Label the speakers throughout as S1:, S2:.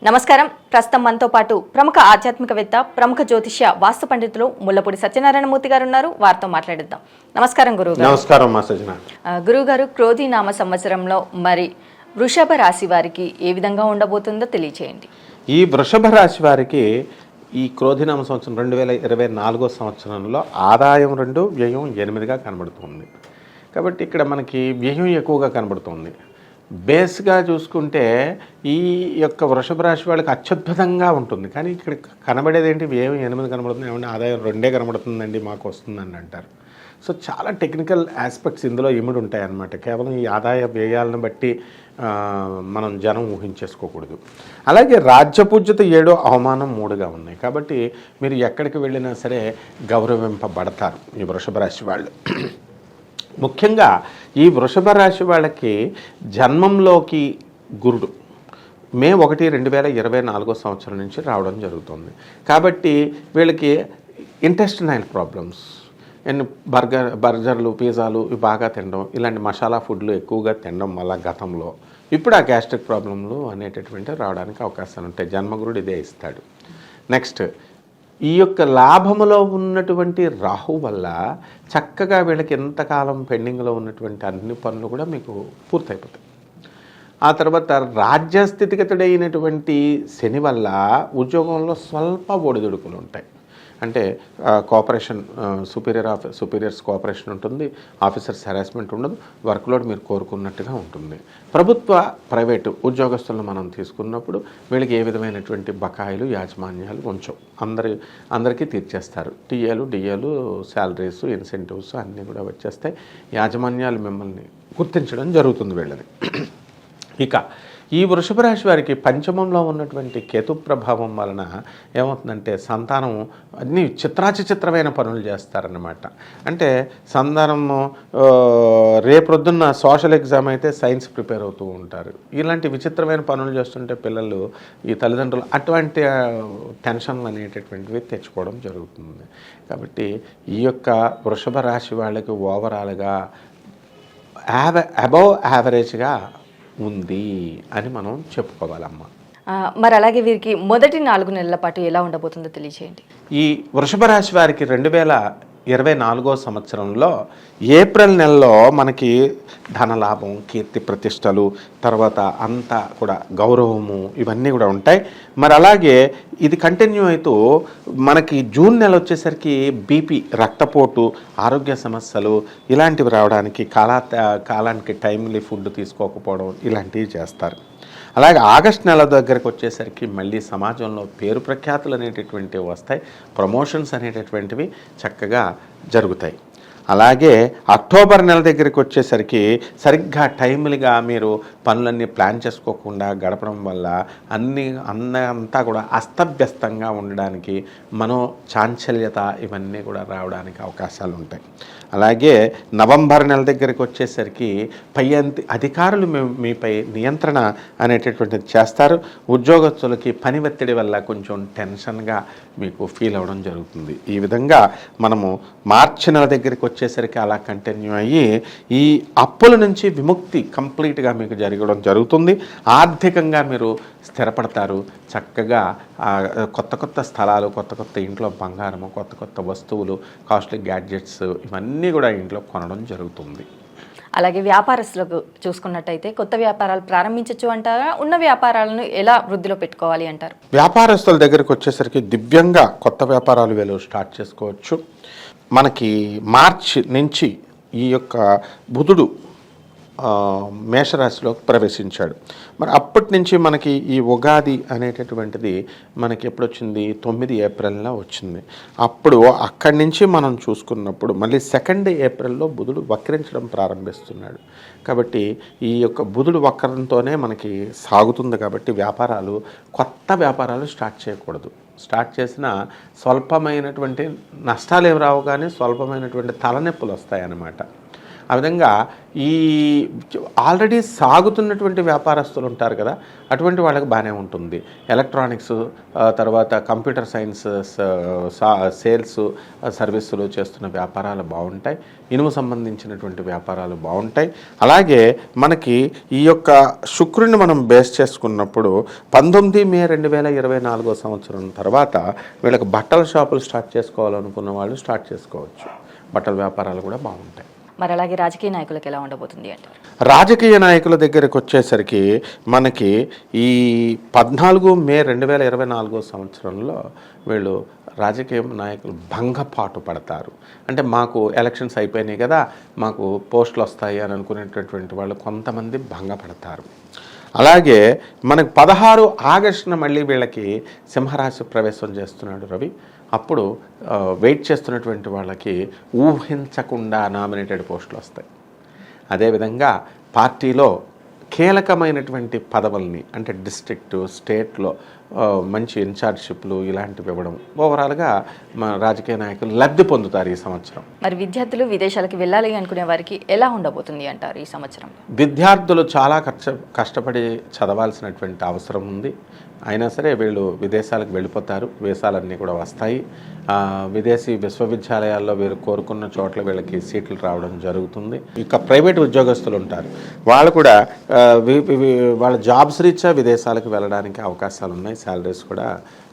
S1: నమస్కారం. ప్రస్తుతం మనతో పాటు ప్రముఖ ఆధ్యాత్మికవేత్త, ప్రముఖ జ్యోతిష్య వాస్తు పండితులు ముల్లపూడి సత్యనారాయణమూర్తి గారు ఉన్నారు. వారితో మాట్లాడిద్దాం. నమస్కారం గురువుగారు.
S2: నమస్కారం మా సజ్జన.
S1: గురువుగారు, క్రోధి నామ సంవత్సరంలో మరి వృషభ రాశి వారికి ఏ విధంగా ఉండబోతుందో తెలియచేయండి.
S2: ఈ వృషభ రాశి వారికి ఈ క్రోధినామ సంవత్సరం 2024 సంవత్సరంలో ఆదాయం 2, వ్యయం 8గా కనబడుతుంది. కాబట్టి ఇక్కడ మనకి వ్యయం ఎక్కువగా కనబడుతుంది. బేస్గా చూసుకుంటే ఈ యొక్క వృషభ రాశి వాళ్ళకి అత్యద్భుతంగా ఉంటుంది. కానీ ఇక్కడ కనబడేది ఏంటి? వ్యయం 8 కనబడుతుంది, ఏమంటే ఆదాయం 2 కనబడుతుందండి మాకు వస్తుందని అంటారు. సో చాలా టెక్నికల్ ఆస్పెక్ట్స్ ఇందులో ఇమిడి ఉంటాయి అన్నమాట. కేవలం ఈ ఆదాయ వ్యయాలను బట్టి మనం జనం ఊహించేసుకోకూడదు. అలాగే రాజ్యపూజ్యత 7, అవమానం 3గా ఉన్నాయి. కాబట్టి మీరు ఎక్కడికి వెళ్ళినా సరే గౌరవింపబడతారు ఈ వృషభ రాశి వాళ్ళు. ముఖ్యంగా ఈ వృషభ రాశి వాళ్ళకి జన్మంలోకి గురుడు మే 1, 2024 సంవత్సరం నుంచి రావడం జరుగుతుంది. కాబట్టి వీళ్ళకి ఇంటెస్టినైల్ ప్రాబ్లమ్స్, బర్గర్లు, పిజ్జాలు ఇవి బాగా తినడం, ఇలాంటి మసాలా ఫుడ్లు ఎక్కువగా తినడం వల్ల గతంలో ఇప్పుడు ఆ గ్యాస్ట్రిక్ ప్రాబ్లంలు అనేటటువంటి రావడానికి అవకాశాలు ఉంటాయి. జన్మగురుడు ఇదే ఇస్తాడు. నెక్స్ట్, ఈ యొక్క లాభములో ఉన్నటువంటి రాహు వల్ల చక్కగా వీళ్ళకి ఎంతకాలం పెండింగ్లో ఉన్నటువంటి అన్ని పనులు కూడా మీకు పూర్తయిపోతాయి. ఆ తర్వాత రాజ్యస్థితిగతుడైనటువంటి శని వల్ల ఉద్యోగంలో స్వల్ప ఒడిదుడుకులు ఉంటాయి. అంటే కోఆపరేషన్, సుపీరియర్స్ కోఆపరేషన్ ఉంటుంది, ఆఫీసర్స్ హెరాస్మెంట్ ఉండదు, వర్క్లోడ్ మీరు కోరుకున్నట్టుగా ఉంటుంది. ప్రభుత్వ, ప్రైవేటు ఉద్యోగస్తులను మనం తీసుకున్నప్పుడు వీళ్ళకి ఏ విధమైనటువంటి బకాయిలు, యాజమాన్యాలు ఉంచవు, అందరికీ తీర్చేస్తారు. టీఏలు, డిఏలు, శాలరీస్, ఇన్సెంటివ్స్ అన్నీ కూడా వచ్చేస్తాయి. యాజమాన్యాలు మిమ్మల్ని గుర్తించడం జరుగుతుంది వీళ్ళని. ఇక ఈ వృషభ రాశి వారికి పంచమంలో ఉన్నటువంటి కేతు ప్రభావం వలన ఏమవుతుందంటే సంతానం అన్ని చిత్రాచిత్రమైన పనులు చేస్తారన్నమాట. అంటే సంతానము రేపొద్దున్న సోషల్ ఎగ్జామ్ అయితే సైన్స్ ప్రిపేర్ అవుతూ ఉంటారు. ఇలాంటి విచిత్రమైన పనులు చేస్తుంటే పిల్లలు, ఈ తల్లిదండ్రులు అటువంటి టెన్షన్లు అనేటటువంటివి తెచ్చుకోవడం జరుగుతుంది. కాబట్టి ఈ యొక్క వృషభ రాశి వాళ్ళకి ఓవరాల్గా అబవ్ యావరేజ్గా ఉంది అని మనం చెప్పుకోవాలమ్మా.
S1: మరి అలాగే వీరికి మొదటి 4 నెలల పాటు ఎలా ఉండబోతుందో తెలియచేయండి.
S2: ఈ వృషభ రాశి వారికి 2024 సంవత్సరంలో ఏప్రిల్ నెలలో మనకి ధనలాభం, కీర్తి ప్రతిష్టలు, తర్వాత అంతా కూడా గౌరవము ఇవన్నీ కూడా ఉంటాయి. మరి అలాగే ఇది కంటిన్యూ అవుతూ మనకి జూన్ నెల వచ్చేసరికి బీపీ, రక్తపోటు, ఆరోగ్య సమస్యలు ఇలాంటివి రావడానికి, కాలానికి టైమ్లీ ఫుడ్ తీసుకోకపోవడం ఇలాంటివి చేస్తారు. అలాగే ఆగస్ట్ నెల దగ్గరకు వచ్చేసరికి మళ్ళీ సమాజంలో పేరు ప్రఖ్యాతులు అనేటటువంటివి వస్తాయి, ప్రమోషన్స్ అనేటటువంటివి చక్కగా జరుగుతాయి. అలాగే అక్టోబర్ నెల దగ్గరికి వచ్చేసరికి సరిగ్గా టైమ్లీగా మీరు పనులన్నీ ప్లాన్ చేసుకోకుండా గడపడం వల్ల అంతా కూడా అస్తవ్యస్తంగా ఉండడానికి, చాంచల్యత ఇవన్నీ కూడా రావడానికి అవకాశాలు ఉంటాయి. అలాగే నవంబర్ నెల దగ్గరికి వచ్చేసరికి పై అధికారులు మీపై నియంత్రణ అనేటటువంటిది చేస్తారు. ఉద్యోగస్తులకి పని ఒత్తిడి వల్ల కొంచెం టెన్షన్గా మీకు ఫీల్ అవ్వడం జరుగుతుంది. ఈ విధంగా మనము మార్చి నెల దగ్గరికి వచ్చేసరికి అలా కంటిన్యూ అయ్యి ఈ అప్పుల నుంచి విముక్తి కంప్లీట్గా మీకు జరగడం జరుగుతుంది. ఆర్థికంగా మీరు స్థిరపడతారు. చక్కగా కొత్త స్థలాలు, కొత్త ఇంట్లో బంగారము, కొత్త వస్తువులు, కాస్ట్లీ గ్యాడ్జెట్స్ ఇవన్నీ కూడా ఇంట్లో కొనడం జరుగుతుంది.
S1: అలాగే వ్యాపారస్తులకు చూసుకున్నట్టయితే కొత్త వ్యాపారాలు ప్రారంభించవచ్చు అంటారా? ఉన్న వ్యాపారాలను ఎలా వృద్ధిలో పెట్టుకోవాలి అంటారు?
S2: వ్యాపారస్తుల దగ్గరికి వచ్చేసరికి దివ్యంగా కొత్త వ్యాపారాలు వీళ్ళు స్టార్ట్ చేసుకోవచ్చు. మనకి మార్చి నుంచి ఈ యొక్క బుధుడు మేషరాశిలోకి ప్రవేశించాడు. మరి అప్పటి నుంచి మనకి ఈ ఉగాది అనేటటువంటిది మనకి ఎప్పుడు వచ్చింది? 9 ఏప్రిల్లో వచ్చింది. అప్పుడు అక్కడి నుంచి మనం చూసుకున్నప్పుడు మళ్ళీ 2 ఏప్రిల్లో బుధుడు వక్రించడం ప్రారంభిస్తున్నాడు. కాబట్టి ఈ యొక్క బుధుడు వక్రంతోనే మనకి సాగుతుంది. కాబట్టి కొత్త వ్యాపారాలు స్టార్ట్ చేయకూడదు. స్టార్ట్ చేసిన స్వల్పమైనటువంటి నష్టాలు ఏమి రావు, కానీ స్వల్పమైనటువంటి తలనొప్పులు వస్తాయన్నమాట. ఆ విధంగా ఈ ఆల్రెడీ సాగుతున్నటువంటి వ్యాపారస్తులు ఉంటారు కదా, అటువంటి వాళ్ళకి బాగానే ఉంటుంది. ఎలక్ట్రానిక్స్, తర్వాత కంప్యూటర్ సైన్స్, సేల్స్ సర్వీసులు చేస్తున్న వ్యాపారాలు బాగుంటాయి. ఇనుము సంబంధించినటువంటి వ్యాపారాలు బాగుంటాయి. అలాగే మనకి ఈ యొక్క శుక్రుడిని మనం బేస్ చేసుకున్నప్పుడు 19 మే 2024 సంవత్సరం తర్వాత వీళ్ళకి బట్టల షాపులు స్టార్ట్ చేసుకోవాలనుకున్న వాళ్ళు స్టార్ట్ చేసుకోవచ్చు. బట్టల వ్యాపారాలు కూడా బాగుంటాయి.
S1: మరి అలాగే రాజకీయ నాయకులకు ఎలా ఉండబోతుంది అంటారు?
S2: రాజకీయ నాయకుల దగ్గరికి వచ్చేసరికి మనకి ఈ 14 మే 2024 సంవత్సరంలో వీళ్ళు రాజకీయ నాయకులు భంగపాటు పడతారు. అంటే మాకు ఎలక్షన్స్ అయిపోయినాయి కదా, మాకు పోస్టులు వస్తాయి అని అనుకునేటటువంటి వాళ్ళు కొంతమంది భంగపడతారు. అలాగే మనకు 16 ఆగస్టున మళ్ళీ వీళ్ళకి సింహరాశి ప్రవేశం చేస్తున్నాడు రవి. అప్పుడు వెయిట్ చేస్తున్నటువంటి వాళ్ళకి ఊహించకుండా నామినేటెడ్ పోస్టులు వస్తాయి. అదేవిధంగా పార్టీలో కీలకమైనటువంటి పదవుల్ని, అంటే డిస్ట్రిక్టు, స్టేట్లో మంచి ఇన్ఛార్జ్షిప్లు ఇలాంటివి ఇవ్వడం, ఓవరాల్గా మన రాజకీయ నాయకులు లబ్ధి పొందుతారు ఈ సంవత్సరం.
S1: మరి విద్యార్థులు విదేశాలకు వెళ్ళాలి అనుకునే వారికి ఎలా ఉండబోతుంది అంటారు ఈ సంవత్సరం?
S2: విద్యార్థులు చాలా కష్టపడి చదవాల్సినటువంటి అవసరం ఉంది. అయినా సరే వీళ్ళు విదేశాలకు వెళ్ళిపోతారు. వీసాలన్నీ కూడా వస్తాయి. విదేశీ విశ్వవిద్యాలయాల్లో వీరు కోరుకున్న చోట్ల వీళ్ళకి సీట్లు రావడం జరుగుతుంది. ఇక ప్రైవేట్ ఉద్యోగస్తులు ఉంటారు, వాళ్ళు కూడా వాళ్ళ జాబ్స్ రీత్యా విదేశాలకు వెళ్ళడానికి అవకాశాలు ఉన్నాయి. శాలరీస్ కూడా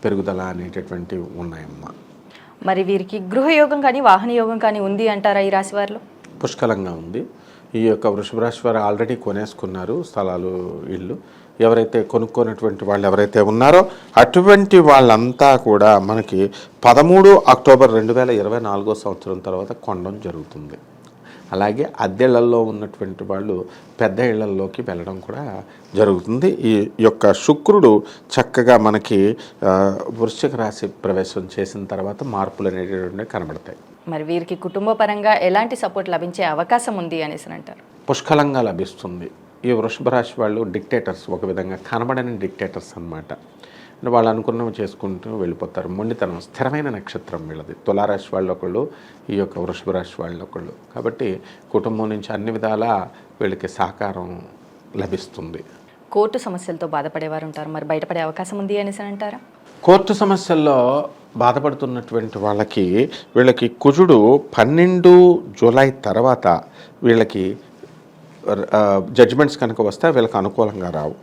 S2: పెరుగుదల అనేటటువంటివి ఉన్నాయమ్మా.
S1: మరి వీరికి గృహయోగం కానీ వాహన యోగం కానీ ఉంది అంటారా ఈ రాశి వారిలో?
S2: పుష్కలంగా ఉంది. ఈ యొక్క వృషభ రాశి వారు ఆల్రెడీ కొనేసుకున్నారు స్థలాలు, ఇళ్ళు. ఎవరైతే కొనుక్కున్నటువంటి వాళ్ళు ఎవరైతే ఉన్నారో అటువంటి వాళ్ళంతా కూడా మనకి 13 అక్టోబర్ 2024 సంవత్సరం తర్వాత కొనడం జరుగుతుంది. అలాగే అద్దెళ్లలో ఉన్నటువంటి వాళ్ళు పెద్ద ఇళ్లలోకి వెళ్ళడం కూడా జరుగుతుంది. ఈ యొక్క శుక్రుడు చక్కగా మనకి వృశ్చిక రాశి ప్రవేశం చేసిన తర్వాత మార్పులు అనేటువంటివి కనబడతాయి.
S1: మరి వీరికి కుటుంబ పరంగా ఎలాంటి సపోర్ట్ లభించే అవకాశం ఉంది అనేసి అంటారు?
S2: పుష్కలంగా లభిస్తుంది. ఈ వృషభ రాశి వాళ్ళు డిక్టేటర్స్, ఒక విధంగా కనబడని డిక్టేటర్స్ అన్నమాట. వాళ్ళు అనుకున్నవి చేసుకుంటూ వెళ్ళిపోతారు. మొండితనం, స్థిరమైన నక్షత్రం వీళ్ళది. తులారాశి వాళ్ళు ఒకళ్ళు, ఈ యొక్క వృషభ రాశి వాళ్ళు ఒకళ్ళు. కాబట్టి కుటుంబం నుంచి అన్ని విధాలా వీళ్ళకి సహకారం లభిస్తుంది.
S1: కోర్టు సమస్యలతో బాధపడేవారు ఉంటారు, మరి బయటపడే అవకాశం ఉంది అనేసి అంటారా?
S2: కోర్టు సమస్యల్లో బాధపడుతున్నటువంటి వీళ్ళకి కుజుడు 12 జూలై తర్వాత వీళ్ళకి జడ్జిమెంట్స్ కనుక వస్తే వీళ్ళకి అనుకూలంగా రావు.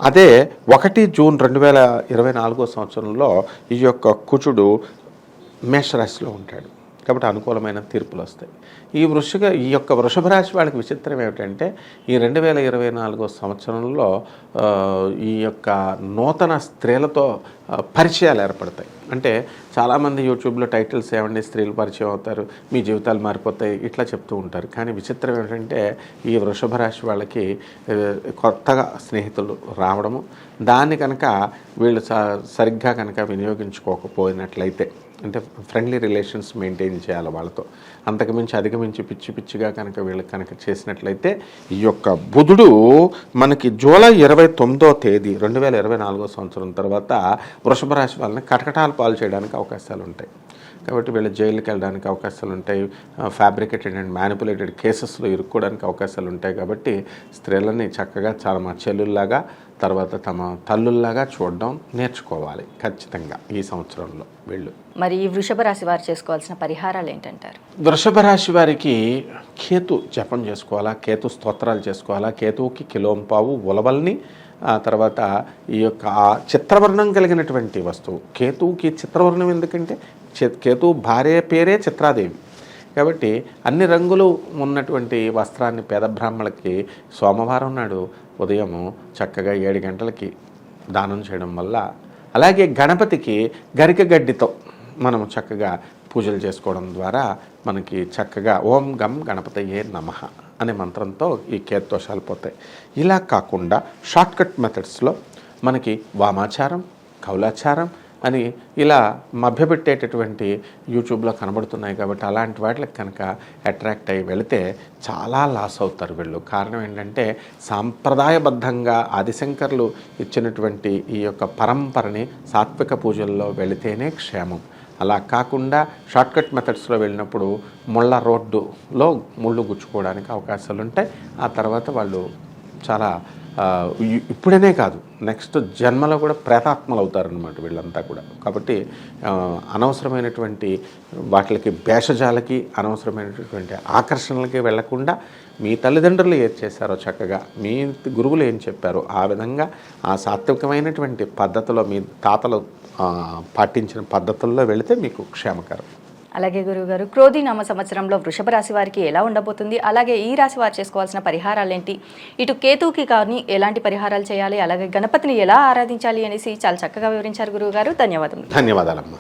S2: అదే 1 జూన్ 2024 సంవత్సరంలో ఈ యొక్క కుజుడు మేషరాశిలో ఉంటాడు. కాబట్టి అనుకూలమైన తీర్పులు వస్తాయి. ఈ యొక్క వృషభ రాశి వాళ్ళకి విచిత్రం ఏమిటంటే ఈ 2024 సంవత్సరంలో ఈ యొక్క నూతన స్త్రీలతో పరిచయాలు ఏర్పడతాయి. అంటే చాలామంది యూట్యూబ్లో టైటిల్స్ ఏమండి స్త్రీలు పరిచయం అవుతారు, మీ జీవితాలు మారిపోతాయి, ఇట్లా చెప్తూ ఉంటారు. కానీ విచిత్రం ఏమిటంటే ఈ వృషభ రాశి వాళ్ళకి కొత్తగా స్నేహితులు రావడము, దాన్ని కనుక వీళ్ళు సరిగ్గా కనుక వినియోగించుకోకపోయినట్లయితే, అంటే ఫ్రెండ్లీ రిలేషన్స్ మెయింటైన్ చేయాలి వాళ్ళతో, అంతకుమించి అధిగమించి పిచ్చిగా కనుక వీళ్ళకి కనుక చేసినట్లయితే ఈ యొక్క బుధుడు మనకి జూలై 29వ తేదీ 2024 సంవత్సరం తర్వాత వృషభ రాశి వాళ్ళని కటకటాలు పాలు చేయడానికి అవకాశాలు ఉంటాయి. కాబట్టి వీళ్ళు జైలుకి వెళ్ళడానికి అవకాశాలు ఉంటాయి. ఫ్యాబ్రికేటెడ్ అండ్ మ్యానిపులేటెడ్ కేసెస్లో ఇరుక్కోవడానికి అవకాశాలు ఉంటాయి. కాబట్టి స్త్రీలని చక్కగా చాలా మా చెల్లుల్లాగా, తర్వాత తమ తల్లుల్లాగా చూడడం నేర్చుకోవాలి ఖచ్చితంగా ఈ సంవత్సరంలో వీళ్ళు.
S1: మరి ఈ వృషభ రాశి వారు చేసుకోవాల్సిన పరిహారాలు ఏంటంటారు?
S2: వృషభ రాశి వారికి కేతు జపం చేసుకోవాలా, కేతు స్తోత్రాలు చేసుకోవాలా, కేతువుకి కిలోంపావు ఉలవల్ని, తర్వాత ఈ యొక్క చిత్రవర్ణం కలిగినటువంటి వస్తువు. కేతువుకి చిత్రవర్ణం ఎందుకంటే కేతువు భార్య పేరే చిత్రాదేవి. కాబట్టి అన్ని రంగులు ఉన్నటువంటి వస్త్రాన్ని పేద బ్రాహ్మణులకి సోమవారం నాడు ఉదయం చక్కగా 7 గంటలకి దానం చేయడం వల్ల, అలాగే గణపతికి గరిక గడ్డితో మనం చక్కగా పూజలు చేసుకోవడం ద్వారా మనకి చక్కగా ఓం గం గణపతయే నమః అనే మంత్రంతో ఈ కేతోషాలు పోతాయి. ఇలా కాకుండా షార్ట్కట్ మెథడ్స్లో మనకి వామాచారం, కౌలాచారం అని ఇలా మభ్యపెట్టేటటువంటి యూట్యూబ్లో కనబడుతున్నాయి. కాబట్టి అలాంటి వాటికి కనుక అట్రాక్ట్ అయ్యి వెళితే చాలా లాస్ అవుతారు వీళ్ళు. కారణం ఏంటంటే సాంప్రదాయబద్ధంగా ఆదిశంకర్లు ఇచ్చినటువంటి ఈ యొక్క పరంపరని సాత్విక పూజల్లో వెళితేనే క్షేమం. అలా కాకుండా షార్ట్కట్ మెథడ్స్లో వెళ్ళినప్పుడు ముళ్ళ రోడ్డులో ముళ్ళు గుచ్చుకోవడానికి అవకాశాలు ఉంటాయి. ఆ తర్వాత వాళ్ళు చాలా ఇప్పుడనే కాదు, నెక్స్ట్ జన్మలో కూడా ప్రేతాత్మలు అవుతారనమాట వీళ్ళంతా కూడా. కాబట్టి అనవసరమైనటువంటి వాటికి భేషజాలకి, అనవసరమైనటువంటి ఆకర్షణలకి వెళ్లకుండా మీ తల్లిదండ్రులు ఏది చేశారో చక్కగా, మీ గురువులు ఏం చెప్పారో ఆ విధంగా ఆ సాత్వికమైనటువంటి పద్ధతిలో మీ తాతలు పాటించిన పద్ధతుల్లో వెళితే మీకు క్షేమకరం.
S1: అలాగే గురువుగారు, క్రోధి నామ సంవత్సరంలో వృషభ రాశి వారికి ఎలా ఉండబోతుంది, అలాగే ఈ రాశి వారు చేసుకోవాల్సిన పరిహారాలు ఏంటి, ఇటు కేతువుకి కానీ ఎలాంటి పరిహారాలు చేయాలి, అలాగే గణపతిని ఎలా ఆరాధించాలి అనేసి చాలా చక్కగా వివరించారు గురువుగారు. ధన్యవాదాలు.
S2: ధన్యవాదాలమ్మా.